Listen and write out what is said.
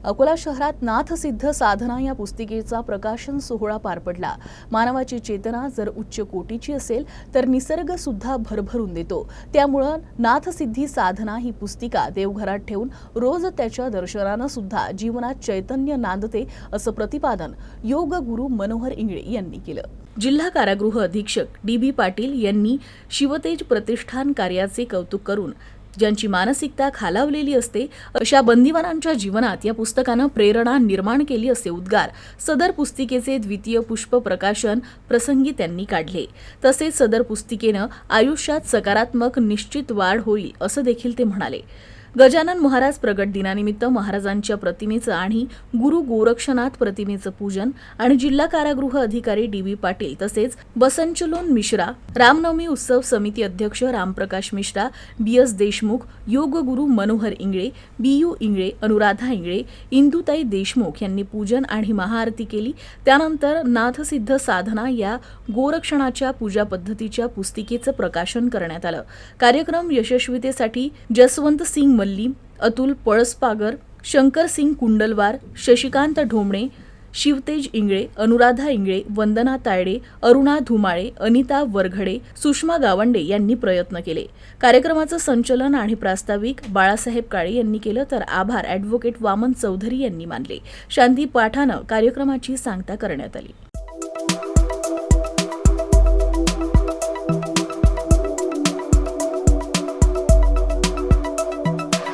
अकोला शहरात नाथसिद्ध साधना या पुस्तिकेचा प्रकाशन सोहळा पार पडला। मानवाची चेतना जर उच्च कोटीची असेल तर निसर्ग सुद्धा भरभरून देतो। त्यामुळे नाथसिद्धी साधना ही पुस्तिका देवघरात ठेवून रोज त्याच्या दर्शनाने सुद्धा जीवनात चैतन्य नांदते असं प्रतिपादन योग गुरु मनोहर इंगळे यांनी केलं। जिल्हा कारागृह अधीक्षक डी.बी. पाटील यांनी शिवतेज प्रतिष्ठान कार्याचे कौतुक करून ज्यांची मानसिकता खालावलेली असते अशा बंदिवानांच्या जीवनात या पुस्तकाने प्रेरणा निर्माण केली असे उद्गार सदर पुस्तिकेचे द्वितीय पुष्प प्रकाशन प्रसंगी त्यांनी काढले। तसेच सदर पुस्तिकेने आयुष्यात सकारात्मक निश्चित वाढ होईल असं देखील ते म्हणाले। गजानन महाराज प्रगट दिनानिमित्त महाराजांच्या प्रतिमेचं आणि गुरु गोरक्षनाथ प्रतिमेचं पूजन आणि जिल्हा कारागृह अधिकारी डी.बी. पाटील तसेच बसंचलोन मिश्रा, रामनवमी उत्सव समिती अध्यक्ष रामप्रकाश मिश्रा, बी.एस. देशमुख, योग गुरु मनोहर इंगळे, बी.यू. इंगळे, अनुराधा इंगळे, इंदुताई देशमुख यांनी पूजन आणि महाआरती केली। त्यानंतर नाथसिद्ध साधना या गोरक्षणाच्या पूजा पद्धतीच्या पुस्तिकेचं प्रकाशन करण्यात आलं। कार्यक्रम यशस्वीतेसाठी जसवंत सिंग मल्ली, अतुल पळसपागर, शंकर सिंग कुंडलवार, शशिकांत ढोमणे, शिवतेज इंगळे, अनुराधा इंगळे, वंदना तायडे, अरुणा धुमाळे, अनिता वरघडे, सुषमा गावंडे यांनी प्रयत्न केले। कार्यक्रमाचं संचलन आणि प्रास्ताविक बाळासाहेब काळे यांनी केलं तर आभार ॲडव्होकेट वामन चौधरी यांनी मानले। शांती पाठानं कार्यक्रमाची सांगता करण्यात आली।